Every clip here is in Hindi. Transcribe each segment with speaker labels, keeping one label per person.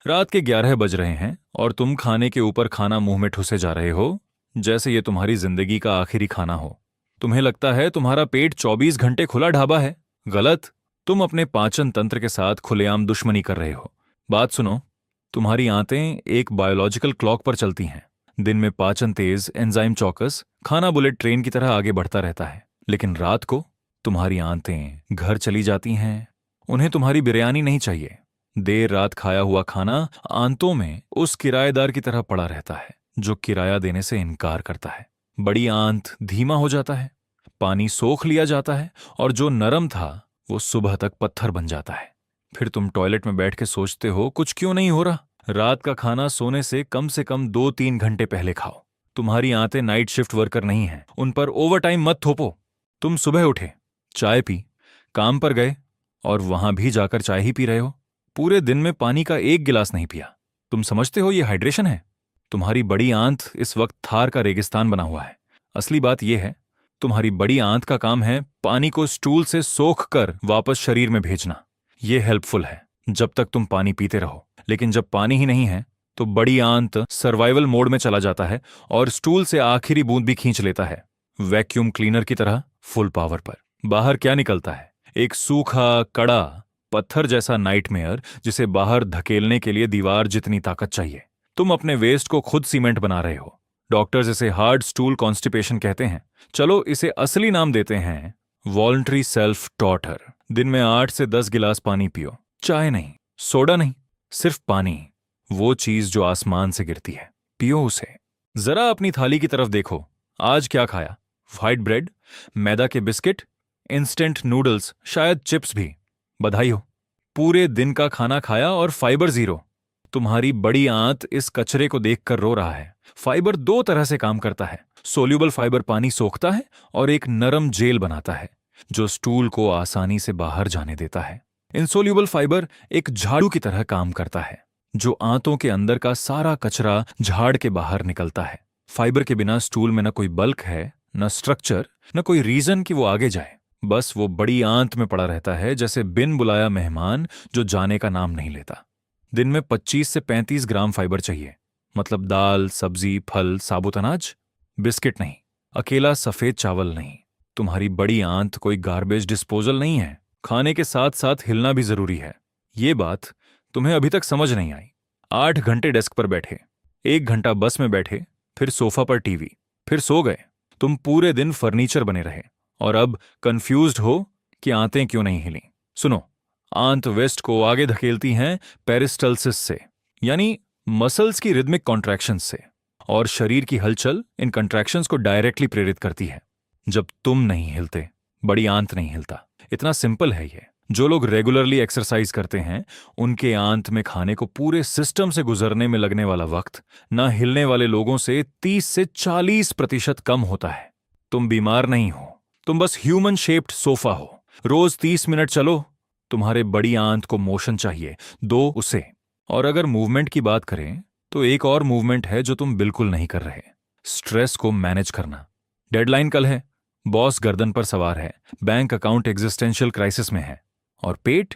Speaker 1: रात के 11 बज रहे हैं और तुम खाने के ऊपर खाना मुंह में ठुसे जा रहे हो, जैसे ये तुम्हारी जिंदगी का आखिरी खाना हो। तुम्हें लगता है तुम्हारा पेट 24 घंटे खुला ढाबा है। गलत। तुम अपने पाचन तंत्र के साथ खुलेआम दुश्मनी कर रहे हो। बात सुनो, तुम्हारी आंतें एक बायोलॉजिकल क्लॉक पर चलती हैं। दिन में पाचन तेज, एंजाइम चौकस, खाना बुलेट ट्रेन की तरह आगे बढ़ता रहता है। लेकिन रात को तुम्हारी आंतें घर चली जाती हैं। उन्हें तुम्हारी बिरयानी नहीं चाहिए। देर रात खाया हुआ खाना आंतों में उस किराएदार की तरह पड़ा रहता है जो किराया देने से इनकार करता है। बड़ी आंत धीमा हो जाता है, पानी सोख लिया जाता है और जो नरम था वो सुबह तक पत्थर बन जाता है। फिर तुम टॉयलेट में बैठ के सोचते हो कुछ क्यों नहीं हो रहा। रात का खाना सोने से कम 2-3 घंटे पहले खाओ। तुम्हारी आंतें नाइट शिफ्ट वर्कर नहीं हैं, उन पर ओवर टाइम मत थोपो। तुम सुबह उठे, चाय पी, काम पर गए और वहां भी जाकर चाय ही पी रहे हो। पूरे दिन में पानी का एक गिलास नहीं पिया। तुम समझते हो ये हाइड्रेशन है? तुम्हारी बड़ी आंत इस वक्त थार का रेगिस्तान बना हुआ है। असली बात यह है, तुम्हारी बड़ी आंत का काम है पानी को स्टूल से सोख कर वापस शरीर में भेजना। ये हेल्पफुल है जब तक तुम पानी पीते रहो, लेकिन जब पानी ही नहीं है तो बड़ी आंत सर्वाइवल मोड में चला जाता है और स्टूल से आखिरी बूंद भी खींच लेता है, वैक्यूम क्लीनर की तरह फुल पावर पर। बाहर क्या निकलता है? एक सूखा, कड़ा, पत्थर जैसा नाइटमेयर जिसे बाहर धकेलने के लिए दीवार जितनी ताकत चाहिए। तुम अपने वेस्ट को खुद सीमेंट बना रहे हो। डॉक्टर्स इसे हार्ड स्टूल कॉन्स्टिपेशन कहते हैं। चलो इसे असली नाम देते हैं, वॉलंटरी सेल्फ टॉर्टर। दिन में 8 से 10 गिलास पानी पियो। चाय नहीं, सोडा नहीं, सिर्फ पानी। वो चीज जो आसमान से गिरती है, पियो उसे। जरा अपनी थाली की तरफ देखो। आज क्या खाया? व्हाइट ब्रेड, मैदा के बिस्किट, इंस्टेंट नूडल्स, शायद चिप्स भी। बधाई हो, पूरे दिन का खाना खाया और फाइबर जीरो। तुम्हारी बड़ी आंत इस कचरे को देखकर रो रहा है। फाइबर दो तरह से काम करता है। सोल्यूबल फाइबर पानी सोखता है और एक नरम जेल बनाता है जो स्टूल को आसानी से बाहर जाने देता है। इनसोल्यूबल फाइबर एक झाड़ू की तरह काम करता है जो आंतों के अंदर का सारा कचरा झाड़ के बाहर निकलता है। फाइबर के बिना स्टूल में न कोई बल्क है, न स्ट्रक्चर, न कोई रीजन कि वो आगे जाए। बस वो बड़ी आंत में पड़ा रहता है, जैसे बिन बुलाया मेहमान जो जाने का नाम नहीं लेता। दिन में 25 से 35 ग्राम फाइबर चाहिए। मतलब दाल, सब्जी, फल, साबुत अनाज, बिस्किट नहीं, अकेला सफेद चावल नहीं। तुम्हारी बड़ी आंत कोई गार्बेज डिस्पोजल नहीं है। खाने के साथ साथ हिलना भी जरूरी है। ये बात तुम्हें अभी तक समझ नहीं आई। 8 घंटे डेस्क पर बैठे, 1 घंटा बस में बैठे, फिर सोफा पर टीवी, फिर सो गए। तुम पूरे दिन फर्नीचर बने रहे और अब कंफ्यूज्ड हो कि आंतें क्यों नहीं हिली। सुनो, आंत वेस्ट को आगे धकेलती हैं पेरिस्टल्सिस से, यानी मसल्स की रिदमिक कॉन्ट्रैक्शंस से, और शरीर की हलचल इन कॉन्ट्रैक्शंस को डायरेक्टली प्रेरित करती है। जब तुम नहीं हिलते, बड़ी आंत नहीं हिलता। इतना सिंपल है ये। जो लोग रेगुलरली एक्सरसाइज करते हैं उनके आंत में खाने को पूरे सिस्टम से गुजरने में लगने वाला वक्त ना हिलने वाले लोगों से 30 से 40% कम होता है। तुम बीमार नहीं हो, तुम बस ह्यूमन शेप्ड सोफा हो। रोज 30 मिनट चलो। तुम्हारे बड़ी आंत को मोशन चाहिए, दो उसे। और अगर मूवमेंट की बात करें तो एक और मूवमेंट है जो तुम बिल्कुल नहीं कर रहे, स्ट्रेस को मैनेज करना। डेडलाइन कल है, बॉस गर्दन पर सवार है, बैंक अकाउंट एग्जिस्टेंशियल क्राइसिस में है और पेट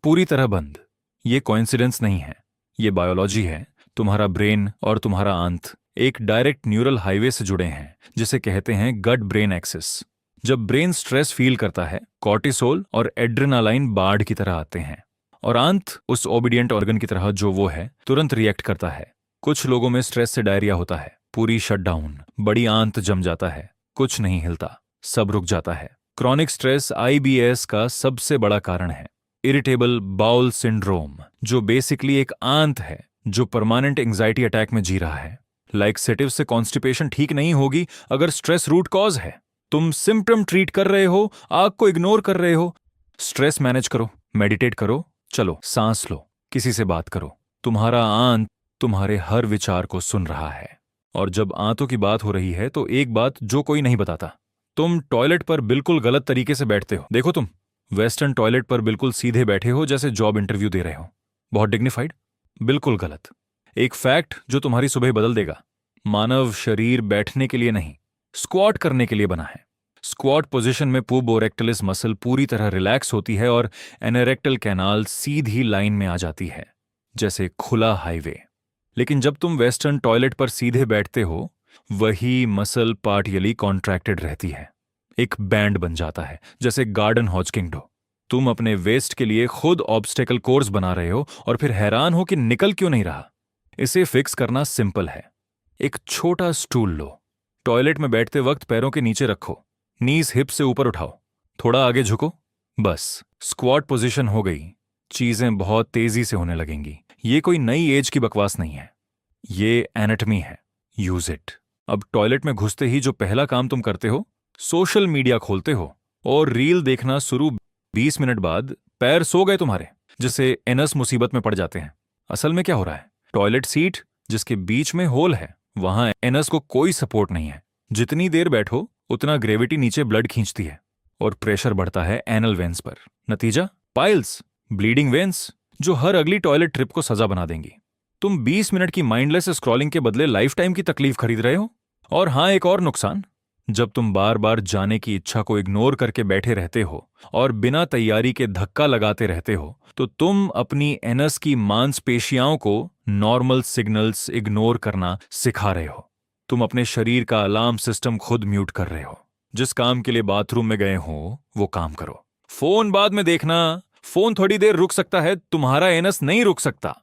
Speaker 1: पूरी तरह बंद। ये कोइंसिडेंस नहीं है, ये बायोलॉजी है। तुम्हारा ब्रेन और तुम्हारा आंत एक डायरेक्ट न्यूरल हाईवे से जुड़े हैं जिसे कहते हैं गट ब्रेन एक्सिस। जब ब्रेन स्ट्रेस फील करता है, कॉर्टिसोल और एड्रेनालाइन बाढ़ की तरह आते हैं और आंत उस ओबीडियंट ऑर्गन की तरह जो वो है तुरंत रिएक्ट करता है। कुछ लोगों में स्ट्रेस से डायरिया होता है, पूरी शटडाउन, बड़ी आंत जम जाता है, कुछ नहीं हिलता, सब रुक जाता है। क्रॉनिक स्ट्रेस आईबीएस का सबसे बड़ा कारण है, इरिटेबल बाउल सिंड्रोम, जो बेसिकली एक आंत है जो परमानेंट एंजाइटी अटैक में जी रहा है। लाइक्सेटिव से कॉन्स्टिपेशन ठीक नहीं होगी अगर स्ट्रेस रूट कॉज है। तुम सिम्टम ट्रीट कर रहे हो, आग को इग्नोर कर रहे हो। स्ट्रेस मैनेज करो, मेडिटेट करो, चलो सांस लो, किसी से बात करो। तुम्हारा आंत तुम्हारे हर विचार को सुन रहा है। और जब आंतों की बात हो रही है तो एक बात जो कोई नहीं बताता, तुम टॉयलेट पर बिल्कुल गलत तरीके से बैठते हो। देखो, तुम वेस्टर्न टॉयलेट पर बिल्कुल सीधे बैठे हो जैसे जॉब इंटरव्यू दे रहे हो, बहुत डिग्निफाइड। बिल्कुल गलत। एक फैक्ट जो तुम्हारी सुबह बदल देगा, मानव शरीर बैठने के लिए नहीं, स्क्वाट करने के लिए बना है। स्क्वाट पोजीशन में पुब और रेक्टलिस मसल पूरी तरह रिलैक्स होती है और एनेरेक्टल कैनाल सीधी लाइन में आ जाती है। जैसे खुला हाईवे। लेकिन जब तुम वेस्टर्न टॉयलेट पर सीधे बैठते हो, वही मसल पार्टियली कॉन्ट्रैक्टेड रहती है, एक बैंड बन जाता है, जैसे गार्डन हॉजकिंग डो। तुम अपने वेस्ट के लिए खुद ऑब्स्टेकल कोर्स बना रहे हो और फिर हैरान हो कि निकल क्यों नहीं रहा। इसे फिक्स करना सिंपल है। एक छोटा स्टूल लो, टॉयलेट में बैठते वक्त पैरों के नीचे रखो, नीज हिप से ऊपर उठाओ, थोड़ा आगे झुको, बस स्क्वाट पोजीशन हो गई। चीजें बहुत तेजी से होने लगेंगी। ये कोई नई एज की बकवास नहीं है, ये एनाटमी है। Use it. अब टॉयलेट में घुसते ही जो पहला काम तुम करते हो, सोशल मीडिया खोलते हो और रील देखना शुरू। 20 मिनट बाद पैर सो गए तुम्हारे, जिससे एनस मुसीबत में पड़ जाते हैं। असल में क्या हो रहा है, टॉयलेट सीट जिसके बीच में होल है, वहां एनस को कोई सपोर्ट नहीं है। जितनी देर बैठो उतना ग्रेविटी नीचे ब्लड खींचती है और प्रेशर बढ़ता है एनल वेन्स पर। नतीजा, पाइल्स, ब्लीडिंग वेन्स, जो हर अगली टॉयलेट ट्रिप को सजा बना देंगी। तुम 20 मिनट की माइंडलेस स्क्रॉलिंग के बदले लाइफ टाइम की तकलीफ खरीद रहे हो। और हाँ, एक और नुकसान, जब तुम बार बार जाने की इच्छा को इग्नोर करके बैठे रहते हो और बिना तैयारी के धक्का लगाते रहते हो, तो तुम अपनी एनस की मांसपेशियों को नॉर्मल सिग्नल्स इग्नोर करना सिखा रहे हो। तुम अपने शरीर का अलार्म सिस्टम खुद म्यूट कर रहे हो। जिस काम के लिए बाथरूम में गए हो, वो काम करो। फोन बाद में देखना, फोन थोड़ी देर रुक सकता है, तुम्हारा एनस नहीं रुक सकता।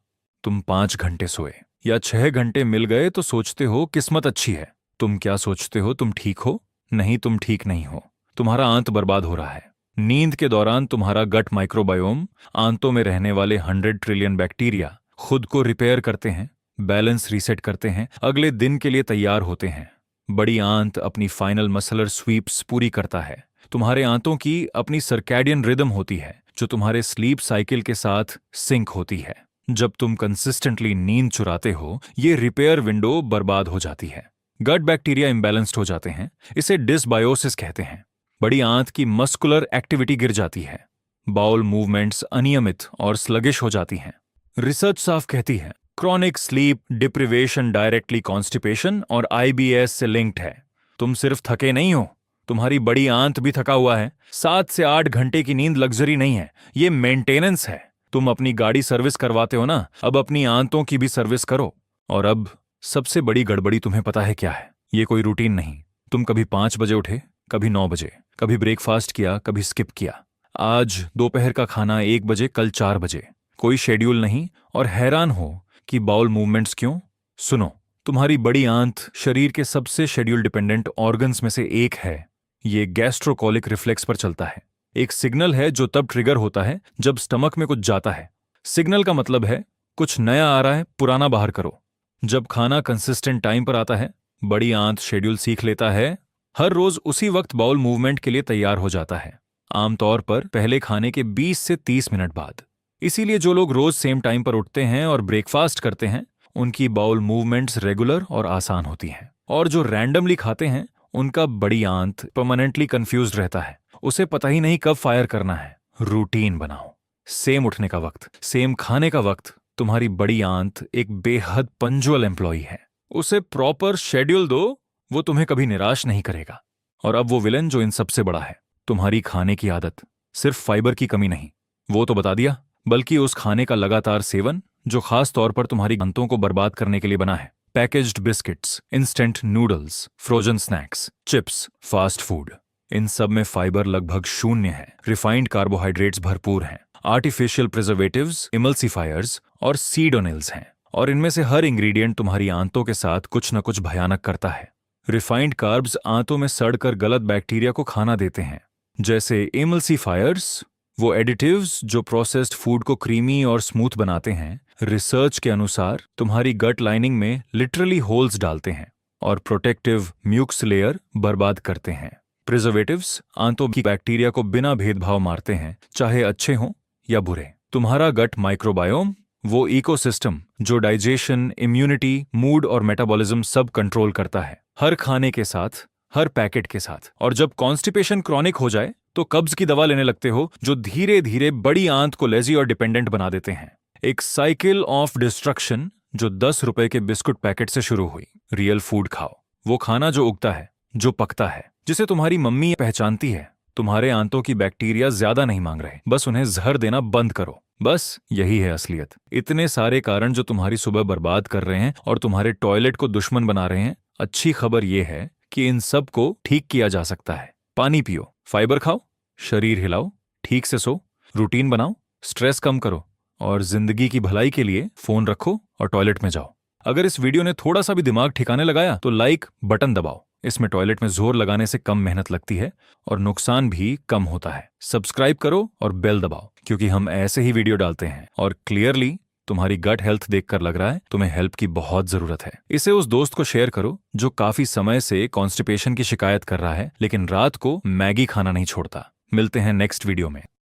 Speaker 1: तुम 5 घंटे सोए या 6 घंटे मिल गए तो सोचते हो किस्मत अच्छी है। तुम क्या सोचते हो, तुम ठीक हो? नहीं, तुम ठीक नहीं हो। तुम्हारा आंत बर्बाद हो रहा है। नींद के दौरान तुम्हारा गट माइक्रोबायोम, आंतों में रहने वाले 100 ट्रिलियन बैक्टीरिया खुद को रिपेयर करते हैं, बैलेंस रीसेट करते हैं, अगले दिन के लिए तैयार होते हैं। बड़ी आंत अपनी फाइनल मसलर स्वीप्स पूरी करता है। तुम्हारे आंतों की अपनी सर्कैडियन रिदम होती है, जो तुम्हारे स्लीप साइकिल के साथ सिंक होती है। जब तुम कंसिस्टेंटली नींद चुराते हो, ये रिपेयर विंडो बर्बाद हो जाती है। गट बैक्टीरिया इम्बैलेंस्ड हो जाते हैं, इसे डिसबायोसिस कहते हैं। बड़ी आंत की मस्कुलर एक्टिविटी गिर जाती है, बाउल मूवमेंट्स अनियमित और स्लगिश हो जाती हैं। रिसर्च साफ कहती है, chronic sleep deprivation directly constipation और IBS से लिंक्ड है। तुम सिर्फ थके नहीं हो, तुम्हारी बड़ी आंत भी थका हुआ है। 7 से 8 घंटे की नींद लग्जरी नहीं है, ये मेंटेनेंस है। तुम अपनी गाड़ी सर्विस करवाते हो ना, अब अपनी आंतों की भी सर्विस करो। और अब सबसे बड़ी गड़बड़ी तुम्हें पता है क्या है? ये कोई रूटीन नहीं। तुम कभी 5 बजे उठे, कभी 9 बजे, कभी ब्रेकफास्ट किया, कभी स्किप किया। आज दोपहर का खाना 1 बजे, कल 4 बजे। कोई शेड्यूल नहीं, और हैरान हो कि बाउल मूवमेंट्स क्यों? सुनो, तुम्हारी बड़ी आंत शरीर के सबसे शेड्यूल डिपेंडेंट ऑर्गन्स में से एक है। ये गैस्ट्रोकोलिक रिफ्लेक्स पर चलता है। एक सिग्नल है जो तब ट्रिगर होता है जब स्टमक में कुछ जाता है। सिग्नल का मतलब है कुछ नया आ रहा है, पुराना बाहर करो। जब खाना कंसिस्टेंट टाइम पर आता है, बड़ी आंत शेड्यूल सीख लेता है, हर रोज उसी वक्त बाउल मूवमेंट के लिए तैयार हो जाता है, आमतौर पर पहले खाने के 20 से 30 मिनट बाद। इसीलिए जो लोग रोज सेम टाइम पर उठते हैं और ब्रेकफास्ट करते हैं, उनकी बाउल मूवमेंट्स रेगुलर और आसान होती हैं। और जो रैंडमली खाते हैं, उनका बड़ी आंत परमानेंटली कंफ्यूज्ड रहता है, उसे पता ही नहीं कब फायर करना है। रूटीन बनाओ, सेम उठने का वक्त, सेम खाने का वक्त। तुम्हारी बड़ी आंत एक बेहद पंजुअल एम्प्लॉई है, उसे प्रॉपर शेड्यूल दो, वो तुम्हें कभी निराश नहीं करेगा। और अब वो विलन जो इन सबसे बड़ा है, तुम्हारी खाने की आदत। सिर्फ फाइबर की कमी नहीं, वो तो बता दिया, बल्कि उस खाने का लगातार सेवन जो खास तौर पर तुम्हारी आंतों को बर्बाद करने के लिए बना है। Packaged biscuits, instant noodles, frozen snacks, chips, fast food, इन सब में फाइबर लगभग शून्य है। रिफाइंड कार्बोहाइड्रेट्स भरपूर हैं, आर्टिफिशियल प्रिजर्वेटिव्स, इमल्सिफायर्स और सीडोनिल्स हैं, और इनमें से हर इंग्रेडिएंट तुम्हारी आंतों के साथ कुछ न कुछ भयानक करता है। रिफाइंड कार्ब्स आंतों में सड़कर गलत बैक्टीरिया को खाना देते हैं, जैसे इमल्सिफायर्स, वो एडिटिव्स जो प्रोसेस्ड फूड को क्रीमी और स्मूथ बनाते हैं, रिसर्च के अनुसार तुम्हारी गट लाइनिंग में लिटरली होल्स डालते हैं और प्रोटेक्टिव म्यूक्स लेयर बर्बाद करते हैं। प्रिजर्वेटिव्स आंतों की बैक्टीरिया को बिना भेदभाव मारते हैं, चाहे अच्छे हों या बुरे। तुम्हारा गट माइक्रोबायोम, वो इकोसिस्टम जो डाइजेशन, इम्यूनिटी, मूड और मेटाबॉलिज्म सब कंट्रोल करता है, हर खाने के साथ, हर पैकेट के साथ। और जब कॉन्स्टिपेशन क्रॉनिक हो जाए तो कब्ज की दवा लेने लगते हो, जो धीरे धीरे बड़ी आंत को लेजी और डिपेंडेंट बना देते हैं। एक साइकिल ऑफ डिस्ट्रक्शन जो 10 रुपए के बिस्कुट पैकेट से शुरू हुई। रियल फूड खाओ, वो खाना जो उगता है, जो पकता है, जिसे तुम्हारी मम्मी पहचानती है। तुम्हारे आंतों की बैक्टीरिया ज्यादा नहीं मांग रहे, बस उन्हें जहर देना बंद करो। बस यही है असलियत। इतने सारे कारण जो तुम्हारी सुबह बर्बाद कर रहे हैं और तुम्हारे टॉयलेट को दुश्मन बना रहे हैं। अच्छी खबर यह है कि इन सब को ठीक किया जा सकता है। पानी पियो, फाइबर खाओ, शरीर हिलाओ, ठीक से सो, रूटीन बनाओ, स्ट्रेस कम करो और जिंदगी की भलाई के लिए फोन रखो और टॉयलेट में जाओ। अगर इस वीडियो ने थोड़ा सा भी दिमाग ठिकाने लगाया तो लाइक बटन दबाओ। इसमें टॉयलेट में जोर लगाने से कम मेहनत लगती है और नुकसान भी कम होता है। सब्सक्राइब करो और बेल दबाओ, क्योंकि हम ऐसे ही वीडियो डालते हैं और क्लियरली तुम्हारी गट हेल्थ देखकर लग रहा है तुम्हें हेल्प की बहुत जरूरत है। इसे उस दोस्त को शेयर करो जो काफी समय से कॉन्स्टिपेशन की शिकायत कर रहा है लेकिन रात को मैगी खाना नहीं छोड़ता। मिलते हैं नेक्स्ट वीडियो में।